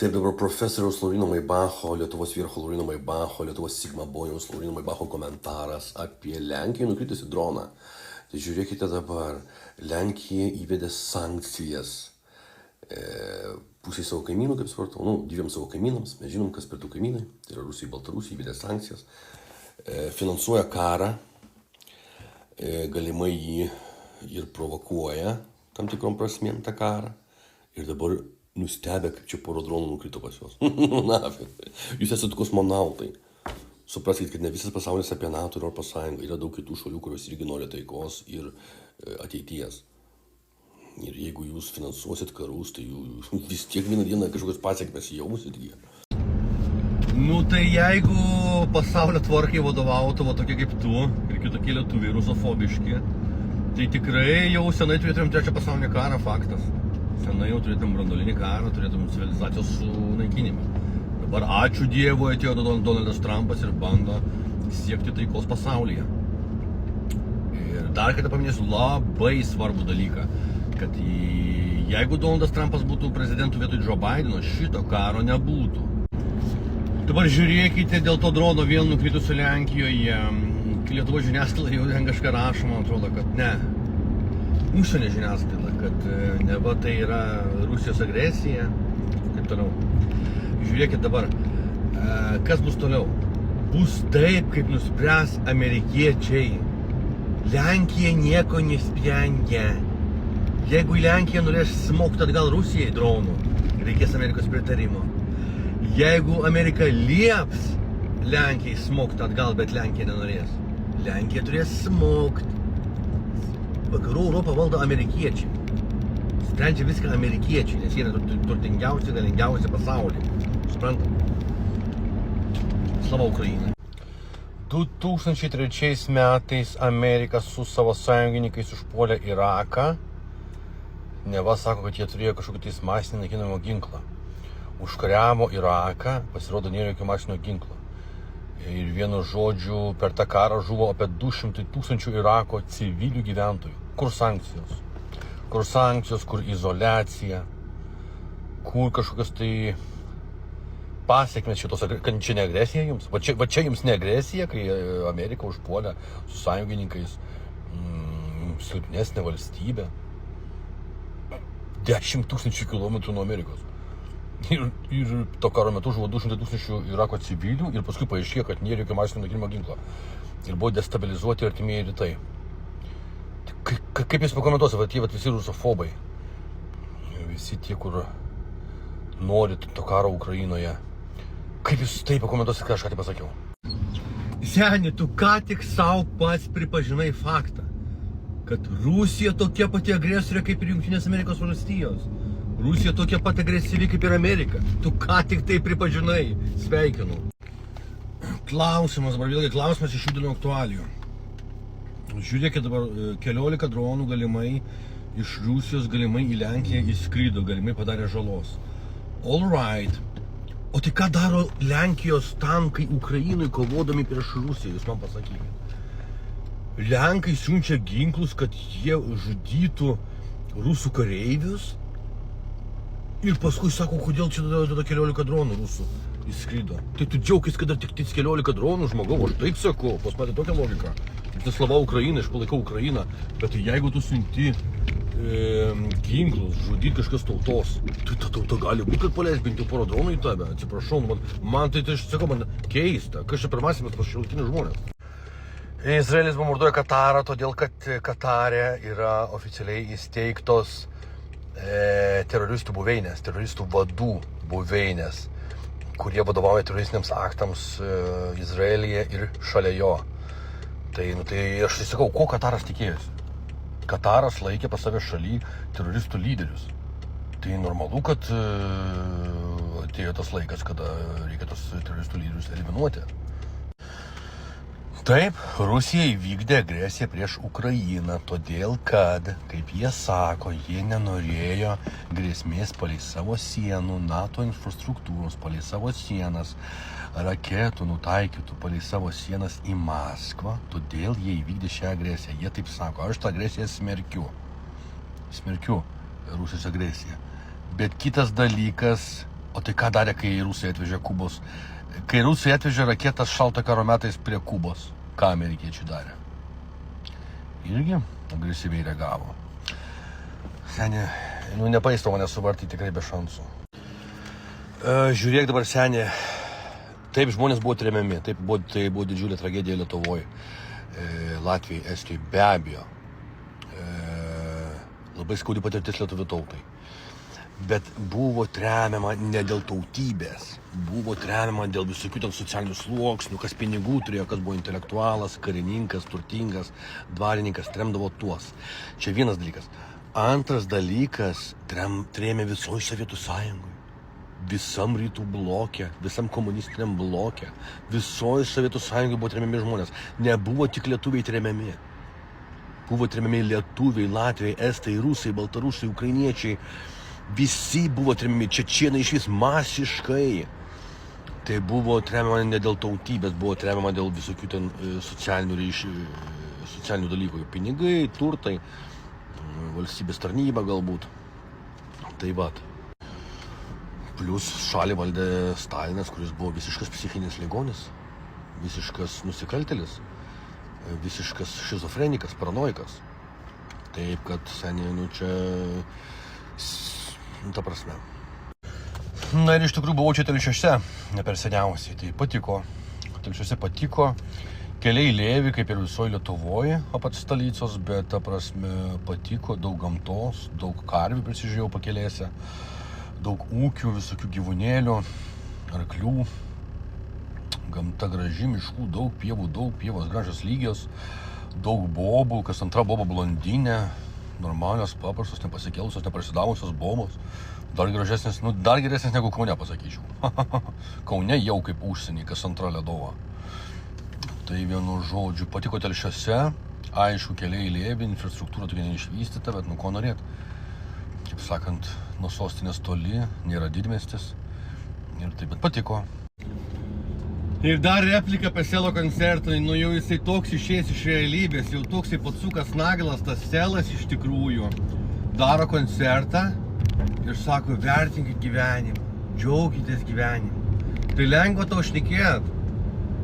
Taip dabar profesoriaus Lauryno Maibacho, Lietuvos vyrcho Lauryno Maibacho, Lietuvos Sigma Bojaus Lauryno Maibacho komentaras apie Lenkiją nukritusi droną. Tai žiūrėkite dabar, Lenkija įvedė sankcijas pusiai savo kaimynų, kaip supratau, dviem savo kaimynams, mes žinom, kas per tų kaimynai, tai yra Rusija, Baltarusija, įvedė sankcijas, finansuoja karą, galimai jį ir provokuoja tam tikrom prasmėm tą karą ir dabar nustebę, kaip čia poro dronų nukrito pas juos. Jūs esate kosmonautai. Supraskite, kad ne visas pasaulis apie NATO ir Europos Sąjungą. Yra daug kitų šalių, kurios irgi nori taikos ir ateities. Ir jeigu jūs finansuosit karus, tai jūs vis tiek vieną dieną kažkokios pasiekmes jausit jie. Tai jeigu pasaulio tvarkai vadovautų tokie kaip tu ir kitokie lietuviai rusofobiški, tai tikrai jau senai turėtumėm trečią pasaulinį karą, faktas. Senai jau turėtum branduolinį karą, turėtum civilizacijos sunaikinimą. Dabar ačiū Dievui atėjo Donaldas Trumpas ir bando siekti taikos pasaulyje. Ir dar kartą paminėsiu labai svarbų dalyką, kad jeigu Donaldas Trumpas būtų prezidentu vietoj Joe Bideno, šito karo nebūtų. Dabar žiūrėkite dėl to drono vėl nukritusio Lenkijoje. Lietuvos žiniasklaida jau ten kažką rašo, man atrodo, kad ne. Užsienio žiniasklaida, kad neva tai yra Rusijos agresija, kaip toliau. Žiūrėkit dabar, kas bus toliau. Bus taip, kaip nuspręs amerikiečiai. Lenkija nieko nesprendžia. Jeigu į Lenkiją norės smogti atgal Rusijai dronų, reikės Amerikos pritarimo. Jeigu Amerika lieps Lenkijai smogti atgal, bet Lenkija nenorės, Lenkija turės smogti. Vakarų Europą valdo amerikiečiai. Sprendžia viską amerikiečiai, nes jie yra turtingiausi, galingiausi pasaulyje. Suprantat? Slava Ukrainai. 2003 metais Amerika su savo sąjungininkais užpuolė Iraką. Neva sako, kad jie turėjo kažkokį tais masinį naikinimo ginklą. Užkariavo Iraką, pasirodo nėra jokio masinio ginklo. Ir vienu žodžiu, per tą karą žuvo apie 200 000 Irako civilių gyventojų. Kur sankcijos? Kur sankcijos, kur izoliacija, kur kažkokios tai pasiekmes šitos, kad čia ne agresija jums? Va čia jums ne agresija, kai Amerika užpuolė su sąjungininkais silpnesnė valstybė. 10 000 kilometrų nuo Amerikos. Ir to karo metu žuvo 200 000 Irako civilių ir paskui paaiškėjo, kad nėra jokio masinio naikinimo ginklo. Ir buvo destabilizuoti artimieji rytai. Kaip jūs pakomentuosite, va tie visi rusofobai, visi tie, kur nori to karo Ukrainoje, kaip jūs tai pakomentuosite, ką aš ką tik pasakiau? Seni, tu ką tik savo pats pripažinai faktą, kad Rusija tokia pati agresorė kaip ir Jungtinės Amerikos valstijos. Rusija tokia pat agresyvi kaip ir Amerika. Tu ką tik tai pripažinai. Sveikinu. Klausimas, dabar vėlgi klausimas iš šių dienų aktualijų. Žiūrėkit dabar, 14 dronų galimai iš Rusijos galimai į Lenkiją įskrido, galimai padarė žalos. All right. O tai ką daro Lenkijos tankai Ukrainui kovodami prieš Rusiją, jūs man pasakykite. Lenkai siunčia ginklus, kad jie žudytų rusų kareivius. Ir paskui sako, kodėl čia tada 14 dronų rusų įskrido. Tai tu džiaugis, kad dar tik 14 dronų žmogau, aš taip sakau, pas matė tokią logiką. Tai slava Ukraina, aš palaikau Ukrainą, bet jeigu tu siunti ginklus, žudyti kažkas tautos, tai ta tauta gali būti, kad paleis bent jau porą dronų į tave, atsiprašau, man tai aš sakau, man keista, kas čia per mąstymas pas šiuolaikinius žmonės. Izraelis bombarduoja Katarą, todėl kad Katare yra oficialiai įsteigtos teroristų buveinės, teroristų vadų buveinės, kurie vadovauja teroristiniams aktams Izraelyje ir šalia jo. Tai aš sakau, ko Kataras tikėjosi? Kataras laikė pas save šaly teroristų lyderius. Tai normalu, kad atėjo tas laikas, kada reikia tos teroristų lyderius eliminuoti. Taip, Rusija įvykdė agresiją prieš Ukrainą, todėl kad, kaip jie sako, jie nenorėjo grėsmės palei savo sienų, NATO infrastruktūros palei savo sienas, raketų nutaikytų palei savo sienas į Maskvą, todėl jie įvykdė šią agresiją. Jie taip sako, aš tą agresiją smerkiu. Smerkiu Rusijos agresiją. Bet kitas dalykas, O tai ką darė, kai rusai atvežė Kubos? Kai rusai atvežė raketas šalto karo metais prie Kubos, ką amerikiečiai darė? Irgi agresyviai reagavo. Seni, nepaisto mane suvartyti tikrai be šansų. Žiūrėk dabar, seni, taip žmonės buvo tremiami, tai buvo didžiulė tragedija Lietuvoje, Latvijai, Estijoje, be abejo. Labai skaudi patirtis lietuvių tautai. Bet buvo tremiama ne dėl tautybės, buvo tremiama dėl visokių ten socialinių sluoksnių, kas pinigų turėjo, kas buvo intelektualas, karininkas, turtingas, dvarininkas, tremdavo tuos. Čia vienas dalykas. Antras dalykas, trėmė visoje Sovietų Sąjungoje, visam rytų bloke, visam komunistiniam bloke, visoje Sovietų Sąjungoje buvo tremiami žmonės. Nebuvo tik lietuviai tremiami. Buvo tremiami lietuviai, latviai, estai, rusai, baltarusai, ukrainiečiai. Visi buvo tremiami, čečėnai išvis masiškai. Tai buvo tremiama ne dėl tautybės, buvo tremiama dėl visokių ten socialinių dalykų. Pinigai, turtai, valstybės tarnyba galbūt. Tai vat. Plius šalį valdė Stalinas, kuris buvo visiškas psichinis ligonis, visiškas nusikaltėlis, visiškas šizofrenikas, paranoikas. Taip, kad seniai, čia... ta prasme. Na ir iš tikrųjų buvau čia Telšiuose, ne per seniausiai, tai patiko. Telšiuose patiko, keliai lėvi, kaip ir visoje Lietuvoje, apat Stalicos, bet ta prasme patiko, daug gamtos, daug karvių prisižiūrėjau pakelėse, daug ūkių, visokių gyvūnėlių, arklių, gamta graži, miškų, daug pievos gražios lygios, daug bobų, kas antra boba blondinė, normalios, paprastos, nepasikėlusios, neprasidavusios bobos, dar geresnės negu Kaune, pasakyčiau. Kaune jau kaip užsienį, kas antra ledova. Tai vienu žodžiu, patiko Telšiuose, aišku, keliai lėvi, infrastruktūra tokia neišvystyta, bet ko norėt. Kaip sakant, nuo sostinės toli, nėra didmiestis. Ir taip, bet patiko. Ir dar replika apie Selo koncertą, jau jisai toks išėjęs iš realybės, jau toksai patsukas nagelas, tas Selas iš tikrųjų daro koncertą ir sako, vertinkit gyvenimą, džiaukitės gyvenimu. Tai lengva tau šnekėt,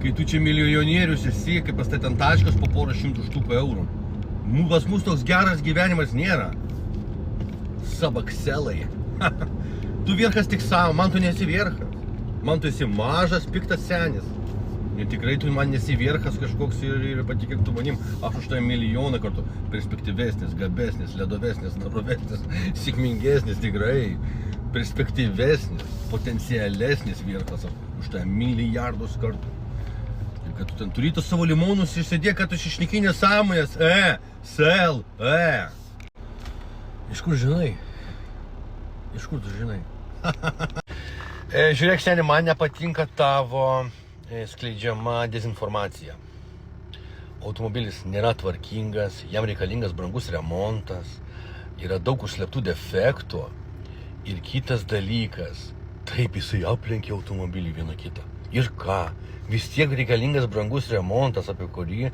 kai tu čia milijonierius esi, kaip pas tai ten taškas po porą šimtų štukų eurų. Pas mus toks geras gyvenimas nėra. Sabakselai. Tu vierkas tik savo, man tu nesi vierkas. Man tu esi mažas, piktas senis. Ir tikrai tu man nesi vierkas kažkoks ir patikėk tu manim. Aš už tai milijoną kartų perspektyvesnis, gabesnis, ledovesnis, narovesnis, sėkmingesnis tikrai. Perspektyvesnis, potencialesnis vierkas. Aš už tai milijardus kartų. Ir kad tu ten turi tos savo limonus išsėdėk, kad tu išnekai nesąmonės. Sel. Iš kur žinai? Iš kur tu žinai? Žiūrėk, seni, man nepatinka tavo skleidžiama dezinformacija. Automobilis nėra tvarkingas, jam reikalingas brangus remontas, yra daug užslėptų defektų. Ir kitas dalykas, taip jisai aplenkė automobilį vieną kitą. Ir ką? Vis tiek reikalingas brangus remontas, apie kurį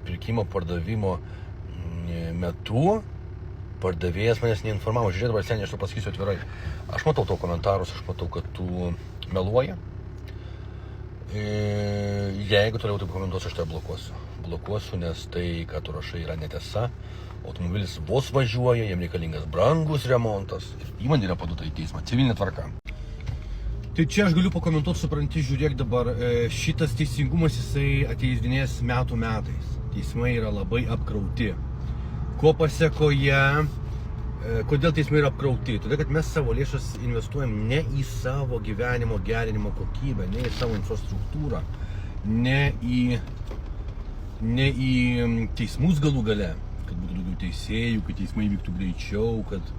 pirkimo pardavimo metu pardavėjas manęs neinformavo. Žiūrėk, dabar seniai, aš to pasakysiu atvirai. Aš matau tavo komentarus, aš matau, kad tu meluoji. Jeigu toliau taip komentuosiu, aš tai blokuosiu. Blokuosiu, nes tai, ką tu rašai, yra netiesa. Automobilis vos važiuoja, jam reikalingas brangus remontas. Įmonė yra paduota į teismą, civilinė tvarka. Tai čia aš galiu pakomentuoti, supranti, žiūrėk dabar, šitas teisingumas jisai ateisdinės metų metais. Teismai yra labai apkrauti. Ko pasekoje, kodėl teismai yra apkrauti? Todėl, kad mes savo lėšas investuojam ne į savo gyvenimo gerinimo kokybę, ne į savo infrastruktūrą, ne į teismus galų gale, kad būtų daugiau teisėjų, kad teismai vyktų greičiau, kad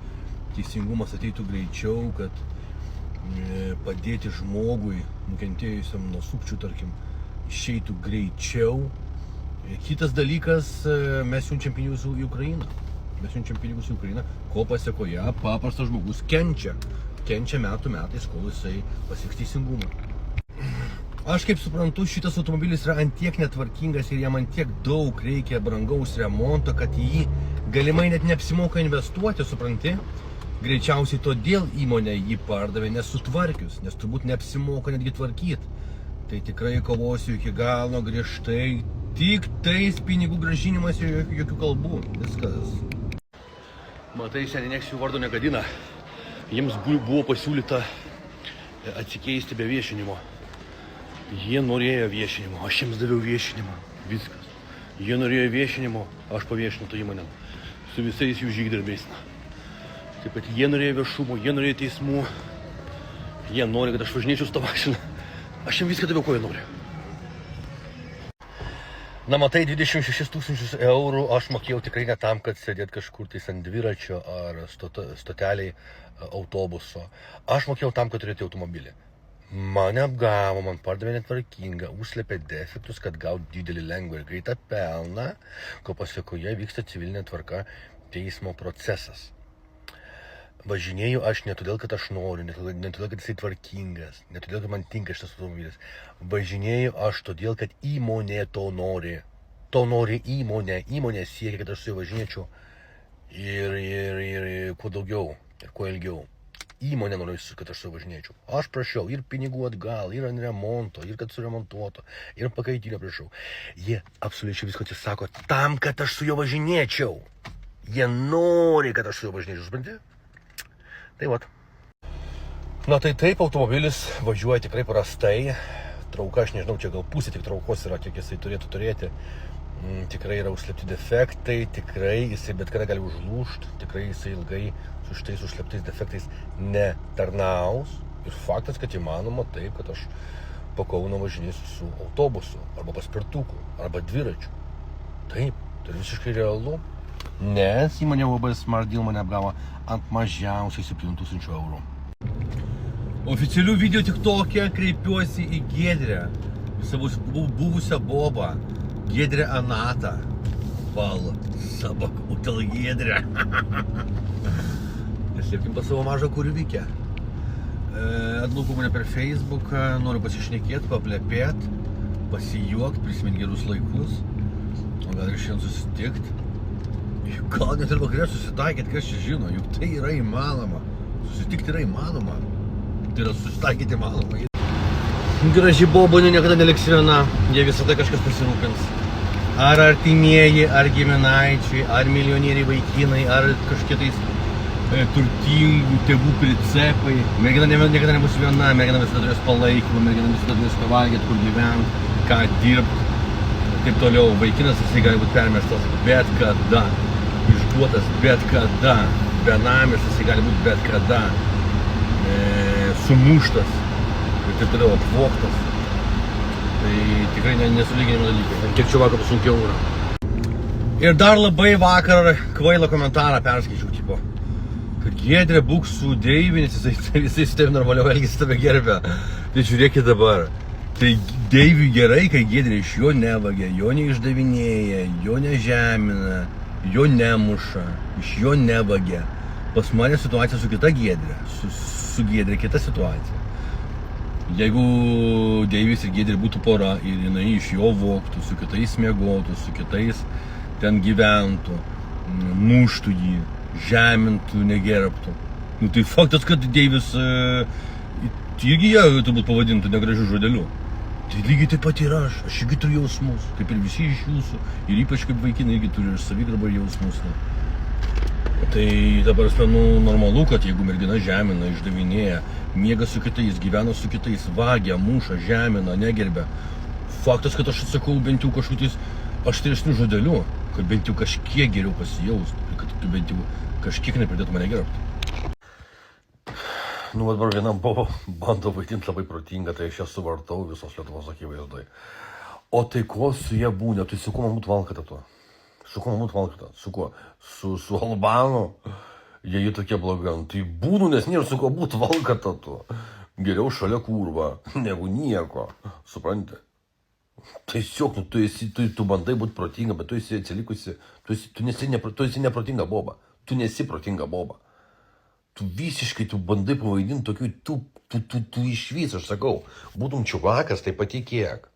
teisingumas ateitų greičiau, kad padėti žmogui, nukentėjusiam nuo sukčių, tarkim, išeitų greičiau. Kitas dalykas, mes siunčiam pinigus į Ukrainą. Ko pasekoje paprastas žmogus kenčia metų metais, kol jisai pasieks teisingumą. Aš kaip suprantu, šitas automobilis yra antiek netvarkingas ir jam antiek daug reikia brangaus remonto, kad jį galimai net neapsimoka investuoti, supranti? Greičiausiai todėl įmonė jį pardavė nesutvarkius, nes turbūt neapsimoka netgi tvarkyti. Tai tikrai kovosiu iki galo griežtai, tik tais pinigų grąžinimas ir jokių kalbų, viskas. Matai, seniai nieks jų vardo negadina. Jiems buvo pasiūlyta atsikeisti be viešinimo. Jie norėjo viešinimo, aš jiems daviau viešinimą, viskas. Jie norėjo viešinimo, aš paviešinu tą įmonę su visais jų žygdarbiais. Taip pat jie norėjo viešumo, jie norėjo teismų, jie nori, kad aš važinėčiau su tą mašiną. Aš jiems viską daviau, ko jie nori. Na matai, 26 000 eurų aš mokėjau tikrai ne tam, kad sėdėt kažkur tais ant dviračio ar stoteliai autobuso. Aš mokėjau tam, kad turėti automobilį. Mane apgavo, man pardavė netvarkingą, užslėpė defektus, kad gaut didelį lengvą ir greitą pelną, ko pasiekoje vyksta civilinė tvarka teismo procesas. Važinėju aš ne todėl, kad aš noriu, ne todėl, kad jisai tvarkingas, ne todėl, kad man tinka šitas automobilis. Važinėju aš todėl, kad įmonė to nori. To nori įmonė. Įmonė siekia, kad aš su juo važinėčiau ir kuo daugiau, ir kuo ilgiau. Įmonė nori, kad aš su juo važinėčiau. Aš prašiau ir pinigų atgal, ir ant remonto, ir kad suremontuotų, ir pakaitinio prašau. Jie absoliučiai visko atsisako tam, kad aš su juo važinėčiau. Jie nori, kad aš su juo važinėčiau, supranti? Tai vat. Na tai taip, automobilis važiuoja tikrai prastai. Trauka, aš nežinau, čia gal pusė tik traukos yra, kiek jisai turėtų turėti. Tikrai yra užslėpti defektai, tikrai jisai bet kada gali užlūžti, tikrai jisai ilgai su šitais užslėptais defektais netarnaus. Ir faktas, kad įmanoma taip, kad aš po Kauno važinėsiu su autobusu, arba paspirtuku, arba dviračiu. Taip, tai visiškai realu. Nes įmonė UAB Smart Deal mane apgavo ant mažiausiai 7 000 eurų. Oficialių video TikTok'e kreipiuosi į Giedrę, savo buvusią bobą, Giedrę Anatą. Val, sabak, utel Giedrę. Neslėpkim tą savo mažą kurvikę. Atlupu mane per Facebooką, noriu pasišnekėti, paplepėti, pasijuokti, prisiminti gerus laikus. O gal ir šiandien susitikti. Gal net ir vakarė susitaikyti, kas čia žino, juk tai yra įmanoma. Susitikti yra įmanoma. Tai yra susitaikyti įmanoma. Graži bobonė niekada neliks viena, jie visada kažkas pasirūpins. Ar artimieji, ar giminaičiai, ar milijonieriai vaikinai, ar kažkokie tais turtingų tėvų pricepai. Mergina niekada nebus viena, mergina visada turės palaikymą, mergina visada turės ką valgyti, kur gyventi, ką dirbti. Taip toliau, vaikinas jisai gali būti permestas bet kada, išduotas bet kada, benamis jisai gali būti bet kada, sumuštas ir taip toliau, apvogtas. Tai tikrai nesulyginimo dalykai, kiek čia vakar sunkiau yra. Ir dar labai vakar kvailą komentarą perskaičiau, tipo, kad Giedrė būk su Deivi, nes jisai su tavim normaliau elgėsi, tave gerbė. Tai žiūrėkit dabar. Tai Deiviui gerai, kai Giedrė iš jo nevagia, jo neišdavinėja, jo nežemina, jo nemuša, iš jo nevagia. Pas mane situacija su kita Giedrė, su Giedrė kita situacija. Jeigu Deivis ir Giedrė būtų pora ir jinai iš jo vogtų, su kitais miegotų, su kitais ten gyventų, muštų jį, žemintų, negerbtų. Nu tai faktas, kad Deivis irgi ją turbūt pavadintų negražiu žodeliu. Tai lygiai taip pat ir aš irgi turiu jausmus, kaip ir visi iš jūsų, ir ypač kaip vaikinai irgi turi ir savigarbą jausmus. Tai dabar normalu, kad jeigu mergina žemina, išdavinėja, miega su kitais, gyvena su kitais, vagia, muša, žemina, negerbia. Faktas, kad aš atsakau bent jau kažkokiais aštresnių žodelių, kad bent jau kažkiek geriau pasijaustų, kad bent jau kažkiek nepradėtų mane gerbti. Nu, dabar viena buvo bando vaidinti labai protingą, tai aš ją suvartau visos Lietuvos akivaizdoj. O tai ko su jie būna? Tai su kuo man būt valkata tuo? Su kuo man būt valkata? Su kuo? Su Albanu? Jie tokie blogai. Tai būnu, nes nėra su kuo būt valkata tuo. Geriau šalia kurva, negu nieko. Supranti? Tiesiog, tu bandai būti protinga, bet tu esi atsilikusi, tu esi neprotinga boba. Tu nesi protinga boba. Tu visiškai, tu bandai pavaidinti tokių, tu išvis, aš sakau, būtum čiuvakas, tai patikėk.